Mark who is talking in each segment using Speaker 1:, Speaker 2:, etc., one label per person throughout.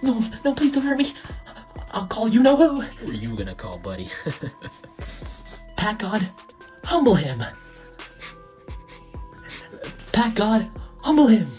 Speaker 1: No, no, please don't hurt me. I'll call you know who.
Speaker 2: Who are you gonna call, buddy?
Speaker 1: Packgod, humble him. Packgod, humble him.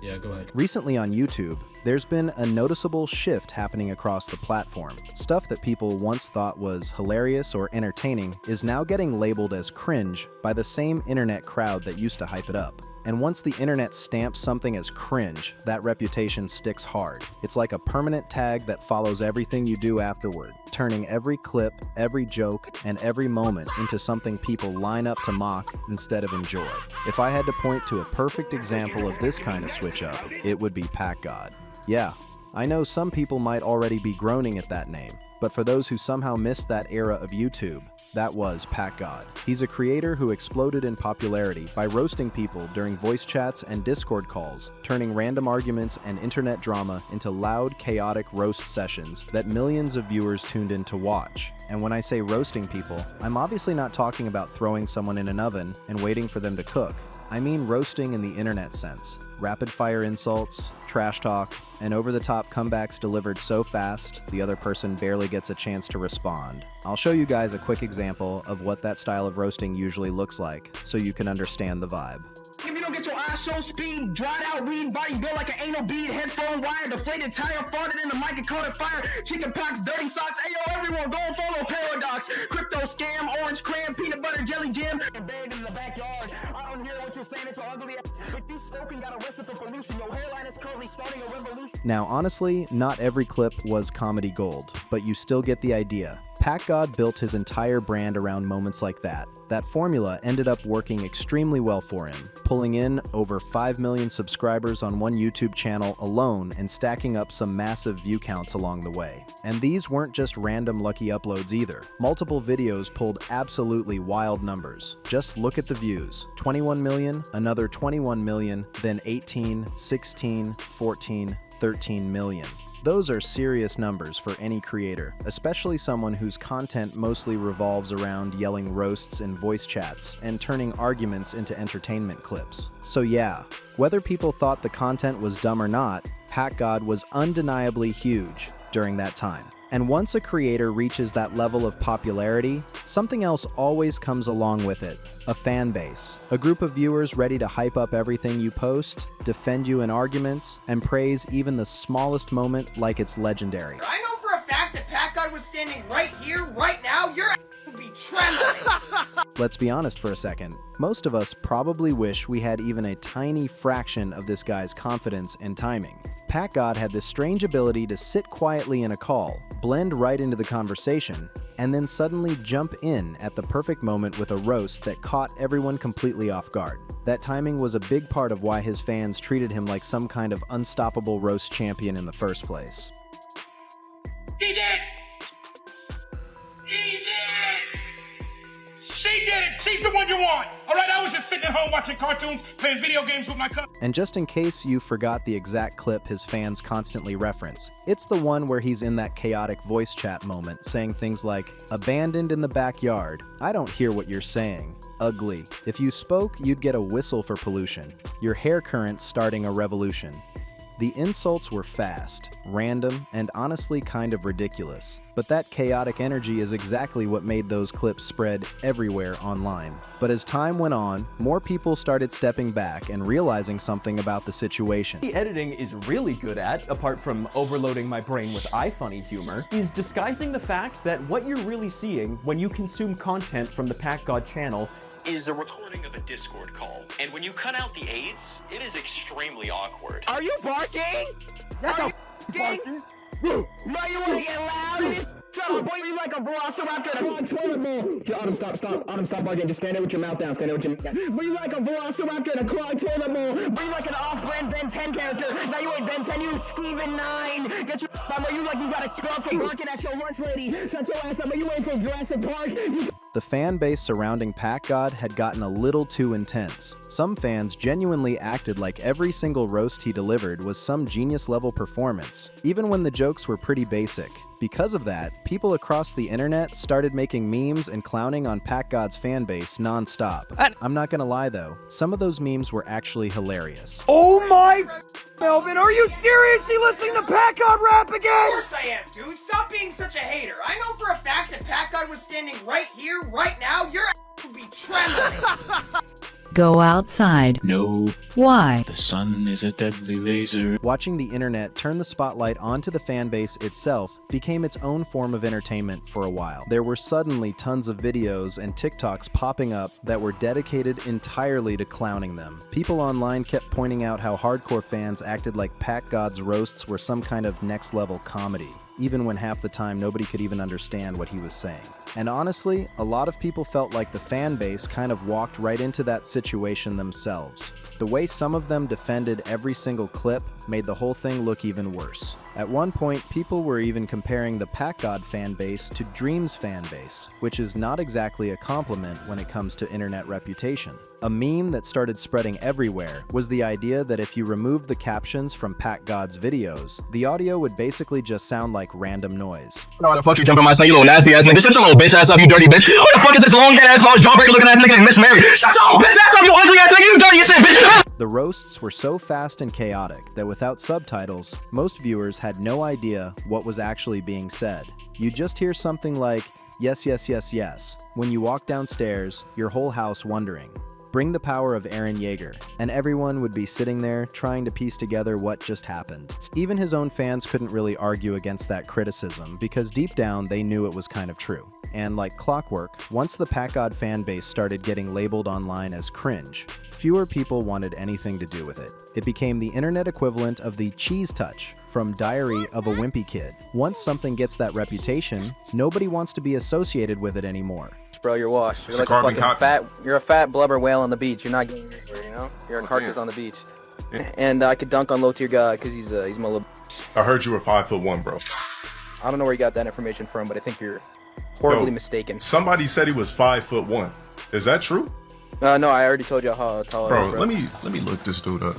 Speaker 2: Yeah, go ahead.
Speaker 3: Recently on YouTube, there's been a noticeable shift happening across the platform. Stuff that people once thought was hilarious or entertaining is now getting labeled as cringe by the same internet crowd that used to hype it up. And once the internet stamps something as cringe, that reputation sticks hard. It's like a permanent tag that follows everything you do afterward, turning every clip, every joke, and every moment into something people line up to mock instead of enjoy. If I had to point to a perfect example of this kind of switch up, it would be Packgod. Yeah, I know some people might already be groaning at that name, but for those who somehow missed that era of YouTube, that was Packgod. He's a creator who exploded in popularity by roasting people during voice chats and Discord calls, turning random arguments and internet drama into loud, chaotic roast sessions that millions of viewers tuned in to watch. And when I say roasting people, I'm obviously not talking about throwing someone in an oven and waiting for them to cook. I mean roasting in the internet sense. Rapid-fire insults, trash talk, and over-the-top comebacks delivered so fast, the other person barely gets a chance to respond. I'll show you guys a quick example of what that style of roasting usually looks like, so you can understand the vibe.
Speaker 4: If you don't get your eyes show speed, dried out weed, body built like an anal bead, headphone wire, deflated tire, farted in the mic and caught it fire, chicken pox, dirty socks, ayo everyone, go and follow Paradox, crypto scam, orange cram, peanut butter jelly jam, and buried in the backyard. I don't hear what you're saying, it's your ugly ass. If you smoking got arrested for pollution, your hairline is currently starting a revolution.
Speaker 3: Now honestly, not every clip was comedy gold, but you still get the idea. Packgod built his entire brand around moments like that. That formula ended up working extremely well for him, pulling in over 5 million subscribers on one YouTube channel alone and stacking up some massive view counts along the way. And these weren't just random lucky uploads either. Multiple videos pulled absolutely wild numbers. Just look at the views. 21 million, another 21 million, then 18, 16, 14, 13 million. Those are serious numbers for any creator, especially someone whose content mostly revolves around yelling roasts in voice chats and turning arguments into entertainment clips. So yeah, whether people thought the content was dumb or not, Packgod was undeniably huge during that time. And once a creator reaches that level of popularity, something else always comes along with it. A fan base. A group of viewers ready to hype up everything you post, defend you in arguments, and praise even the smallest moment like it's legendary.
Speaker 5: I know for a fact that Packgod was standing right here, right now, your ass would be trembling.
Speaker 3: Let's be honest for a second. Most of us probably wish we had even a tiny fraction of this guy's confidence and timing. Packgod had this strange ability to sit quietly in a call, blend right into the conversation, and then suddenly jump in at the perfect moment with a roast that caught everyone completely off guard. That timing was a big part of why his fans treated him like some kind of unstoppable roast champion in the first place.
Speaker 6: He did it! He did it! She did it! She's the one you want! Alright, I was just sitting at home watching cartoons, playing video games with my cousin.
Speaker 3: And just in case you forgot the exact clip his fans constantly reference, it's the one where he's in that chaotic voice chat moment saying things like, "Abandoned in the backyard, I don't hear what you're saying. Ugly. If you spoke, you'd get a whistle for pollution. Your hair current starting a revolution." The insults were fast, random, and honestly kind of ridiculous. But that chaotic energy is exactly what made those clips spread everywhere online. But as time went on, more people started stepping back and realizing something about the situation.
Speaker 7: The editing is really good at, apart from overloading my brain with iFunny humor, is disguising the fact that what you're really seeing when you consume content from the Packgod channel
Speaker 8: is a recording of a Discord call. And when you cut out the aids, it is extremely awkward.
Speaker 4: Are you barking? That's a barking? No, you wanna get loud in this? Shut up, boy, you like a velociraptor in a toilet bowl. Yo, Autumn, stop barking. Just stand there with your mouth down, Boy, you like a velociraptor in a clogged toilet bowl. Boy, you like an off-brand Ben 10 character. Now you ain't Ben 10, you Steven 9. Get your boy, you like you got a scrub for barking at your lunch lady. Shut your ass up, but you ain't from Jurassic Park. You
Speaker 3: The fan base surrounding Packgod had gotten a little too intense. Some fans genuinely acted like every single roast he delivered was some genius-level performance, even when the jokes were pretty basic. Because of that, people across the internet started making memes and clowning on Packgod's fanbase non-stop. I'm not gonna lie though, some of those memes were actually hilarious.
Speaker 4: Oh my Melvin, are you seriously listening to Packgod rap again?
Speaker 5: Of course I am, dude. Stop being such a hater. I know for a fact that Packgod was standing right here, right now, your ass would be trembling.
Speaker 9: Go outside.
Speaker 2: No.
Speaker 9: Why?
Speaker 2: The sun is a deadly laser.
Speaker 3: Watching the internet turn the spotlight onto the fanbase itself became its own form of entertainment for a while. There were suddenly tons of videos and TikToks popping up that were dedicated entirely to clowning them. People online kept pointing out how hardcore fans acted like Packgod's roasts were some kind of next-level comedy, even when half the time nobody could even understand what he was saying. And honestly, a lot of people felt like the fan base kind of walked right into that situation themselves. The way some of them defended every single clip made the whole thing look even worse. At one point, people were even comparing the Packgod fan base to Dream's fan base, which is not exactly a compliment when it comes to internet reputation. A meme that started spreading everywhere was the idea that if you removed the captions from Packgod's videos, the audio would basically just sound like random noise.
Speaker 4: Why the fuck you jumping my son, you little nasty ass nigga? Shut your little bitch ass up, you dirty bitch. What the fuck is this long ass jawbreaker looking at nigga named Miss Mary? Shut your bitch ass up, you ugly ass nigga, you dirty ass bitch.
Speaker 3: The roasts were so fast and chaotic that without subtitles, most viewers had no idea what was actually being said. You just hear something like, yes, yes, yes, yes, when you walk downstairs, your whole house wondering, bring the power of Eren Yeager, and everyone would be sitting there trying to piece together what just happened. Even his own fans couldn't really argue against that criticism because deep down they knew it was kind of true. And like clockwork, once the Packgod fanbase started getting labeled online as cringe, fewer people wanted anything to do with it. It became the internet equivalent of the cheese touch from Diary of a Wimpy Kid. Once something gets that reputation, nobody wants to be associated with it anymore.
Speaker 10: Bro, you're washed. You're like a fucking fat. You're a fat blubber whale on the beach. You're not getting anywhere, you know. You're a carcass on the beach.
Speaker 11: Yeah.
Speaker 10: And I could dunk on low tier guy because he's my little.
Speaker 11: I heard you were 5'1", bro.
Speaker 10: I don't know where you got that information from, but I think you're horribly mistaken.
Speaker 11: Somebody said he was 5'1". Is that true?
Speaker 10: No, I already told you how tall.
Speaker 11: Bro,
Speaker 10: I am,
Speaker 11: let me look this dude up.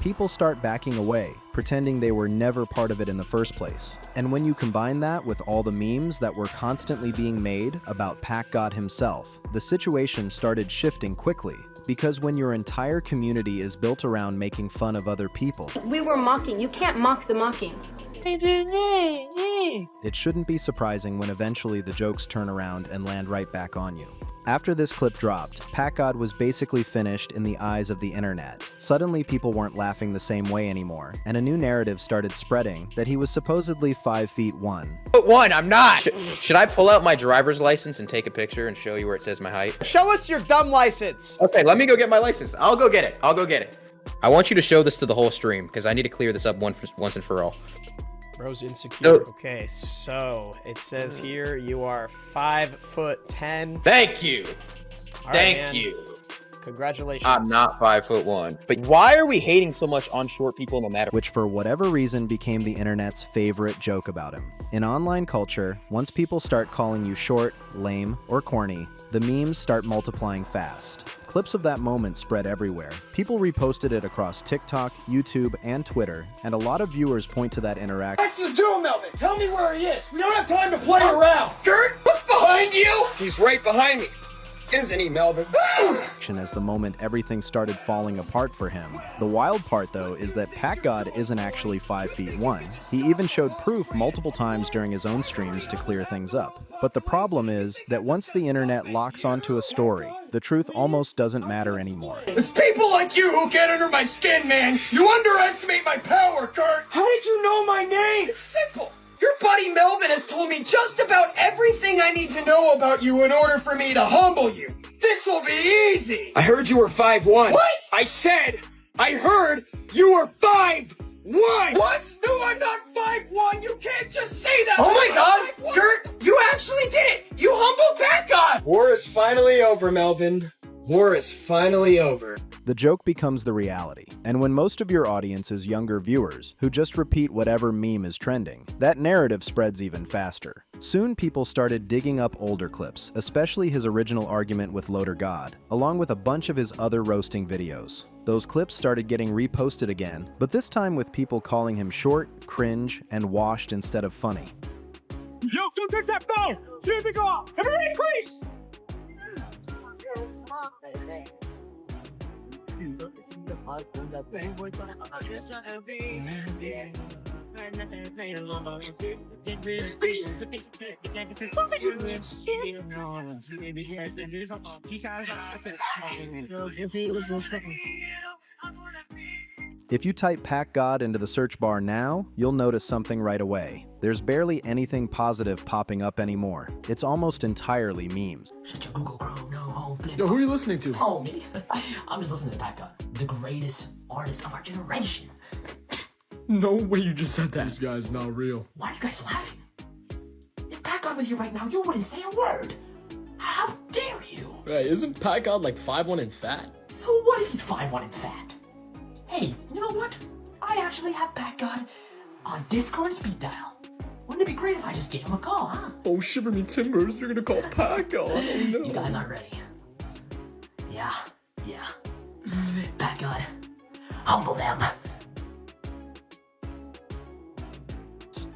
Speaker 3: People start backing away, pretending they were never part of it in the first place. And when you combine that with all the memes that were constantly being made about Packgod himself, the situation started shifting quickly. Because when your entire community is built around making fun of other people,
Speaker 12: we were mocking. You can't mock the mocking.
Speaker 3: It shouldn't be surprising when eventually the jokes turn around and land right back on you. After this clip dropped, Packgod was basically finished in the eyes of the internet. Suddenly people weren't laughing the same way anymore, and a new narrative started spreading that he was supposedly 5'1".
Speaker 13: 1, I'm not! Should I pull out my driver's license and take a picture and show you where it says my height?
Speaker 5: Show us your dumb license.
Speaker 13: Okay, let me go get my license. I'll go get it. I want you to show this to the whole stream, because I need to clear this up once and for all.
Speaker 5: Bro's insecure. Okay, so it says here you are 5'10".
Speaker 13: Thank you.
Speaker 5: Thank you. Congratulations.
Speaker 13: I'm not 5'1". But why are we hating so much on short people no matter?
Speaker 3: Which for whatever reason became the internet's favorite joke about him. In online culture, once people start calling you short, lame, or corny, the memes start multiplying fast. Clips of that moment spread everywhere. People reposted it across TikTok, YouTube, and Twitter, and a lot of viewers point to that interaction.
Speaker 4: What's to do, Melvin? Tell me where he is. We don't have time to play around. Gert, look behind you. He's right behind me. Isn't he, Melvin?
Speaker 3: As the moment everything started falling apart for him. The wild part, though, is that Packgod isn't actually 5'1". He even showed proof multiple times during his own streams to clear things up. But the problem is that once the internet locks onto a story, the truth almost doesn't matter anymore.
Speaker 4: It's people like you who get under my skin, man. You underestimate my power, Kurt. How did you know my name? It's simple. Your buddy Melvin has told me just about everything I need to know about you in order for me to humble you. This will be easy. I heard you were 5'1". What? I heard you were 5'1". What? No, I'm not 5'1". You can't just say that. Oh my God, Kurt, you actually did it. You humbled Packgod. War is finally over, Melvin.
Speaker 14: War is finally over.
Speaker 3: The joke becomes the reality, and when most of your audience is younger viewers who just repeat whatever meme is trending, that narrative spreads even faster. Soon people started digging up older clips, especially his original argument with Loader God, along with a bunch of his other roasting videos. Those clips started getting reposted again, but this time with people calling him short, cringe, and washed instead of funny.
Speaker 4: Yo, someone takes that phone! See if they go off! Everybody freeze!
Speaker 3: If you type Packgod into the search bar now, you'll notice something right away. There's barely anything positive popping up anymore. It's almost entirely memes.
Speaker 1: Shut your Google Chrome, no home flip.
Speaker 14: Yo, who are you listening to?
Speaker 1: Oh, me? I'm just listening to Packgod, the greatest artist of our generation.
Speaker 14: No way you just said that. This guy's not real.
Speaker 1: Why are you guys laughing? If Packgod was here right now, you wouldn't say a word. How dare you?
Speaker 14: Hey, isn't Packgod like 5'1" and fat?
Speaker 1: So what if he's 5'1" and fat? Hey, you know what? I actually have Packgod on Discord speed dial. Wouldn't it be great if I just gave him a call, huh?
Speaker 14: Oh, shiver me timbers, you're gonna call Packgod. Oh no.
Speaker 1: You guys aren't ready. Yeah. Packgod, humble them.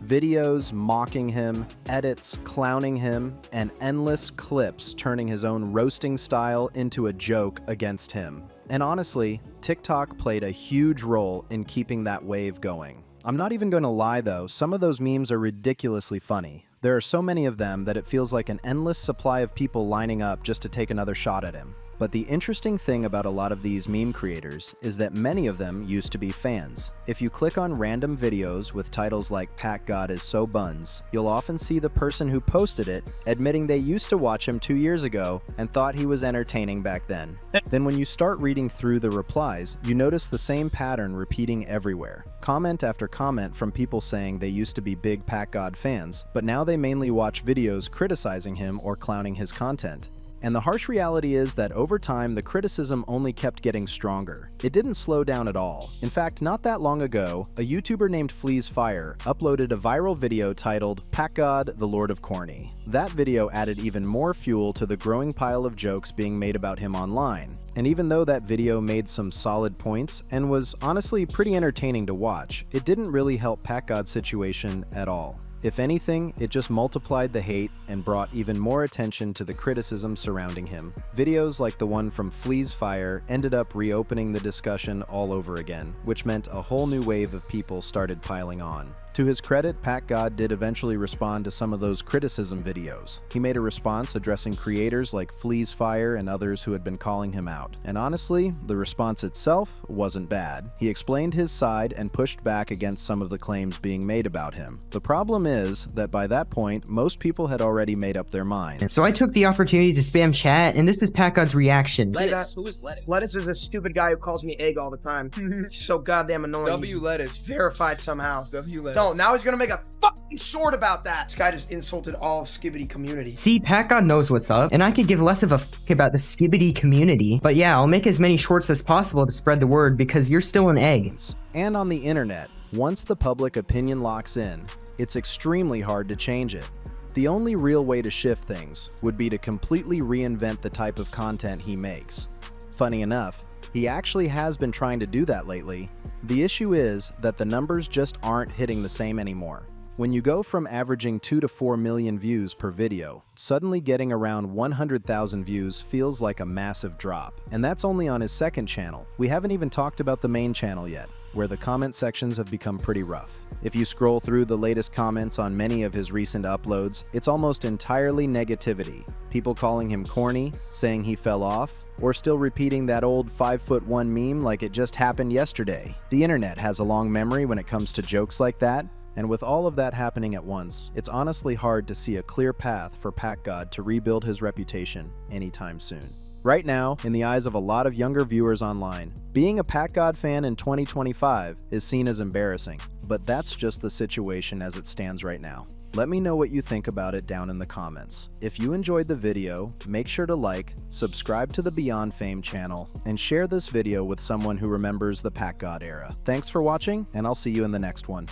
Speaker 3: Videos mocking him, edits clowning him, and endless clips turning his own roasting style into a joke against him. And honestly, TikTok played a huge role in keeping that wave going. I'm not even going to lie though, some of those memes are ridiculously funny. There are so many of them that it feels like an endless supply of people lining up just to take another shot at him. But the interesting thing about a lot of these meme creators is that many of them used to be fans. If you click on random videos with titles like Packgod is so buns, you'll often see the person who posted it admitting they used to watch him 2 years ago and thought he was entertaining back then. Then when you start reading through the replies, you notice the same pattern repeating everywhere. Comment after comment from people saying they used to be big Packgod fans, but now they mainly watch videos criticizing him or clowning his content. And the harsh reality is that over time, the criticism only kept getting stronger. It didn't slow down at all. In fact, not that long ago, a YouTuber named Fleasfire uploaded a viral video titled Packgod, the Lord of Corny. That video added even more fuel to the growing pile of jokes being made about him online. And even though that video made some solid points and was honestly pretty entertaining to watch, it didn't really help Packgod's situation at all. If anything, it just multiplied the hate and brought even more attention to the criticism surrounding him. Videos like the one from Fleasfire ended up reopening the discussion all over again, which meant a whole new wave of people started piling on. To his credit, Packgod did eventually respond to some of those criticism videos. He made a response addressing creators like Fleasfire and others who had been calling him out. And honestly, the response itself wasn't bad. He explained his side and pushed back against some of the claims being made about him. The problem is that by that point, most people had already made up their mind.
Speaker 15: So I took the opportunity to spam chat, and this is Packgod's reaction.
Speaker 5: Lettuce. Who is Lettuce? Lettuce is a stupid guy who calls me egg all the time. He's so goddamn annoying.
Speaker 10: W Lettuce.
Speaker 5: Verified somehow.
Speaker 10: W Lettuce.
Speaker 5: No, now he's gonna make a fucking short about that. This guy just insulted all of Skibbity community.
Speaker 15: See, Packgod knows what's up, and I could give less of a fuck about the Skibbity community, but yeah, I'll make as many shorts as possible to spread the word because you're still an egg.
Speaker 3: And on the internet, once the public opinion locks in, it's extremely hard to change it. The only real way to shift things would be to completely reinvent the type of content he makes. Funny enough, he actually has been trying to do that lately. The issue is that the numbers just aren't hitting the same anymore. When you go from averaging 2 to 4 million views per video, suddenly getting around 100,000 views feels like a massive drop. And that's only on his second channel. We haven't even talked about the main channel yet, where the comment sections have become pretty rough. If you scroll through the latest comments on many of his recent uploads, it's almost entirely negativity. People calling him corny, saying he fell off, or still repeating that old 5'1" meme like it just happened yesterday. The internet has a long memory when it comes to jokes like that, and with all of that happening at once, it's honestly hard to see a clear path for Packgod to rebuild his reputation anytime soon. Right now, in the eyes of a lot of younger viewers online, being a Packgod fan in 2025 is seen as embarrassing, but that's just the situation as it stands right now. Let me know what you think about it down in the comments. If you enjoyed the video, make sure to like, subscribe to the BeyondFame channel, and share this video with someone who remembers the Packgod era. Thanks for watching, and I'll see you in the next one.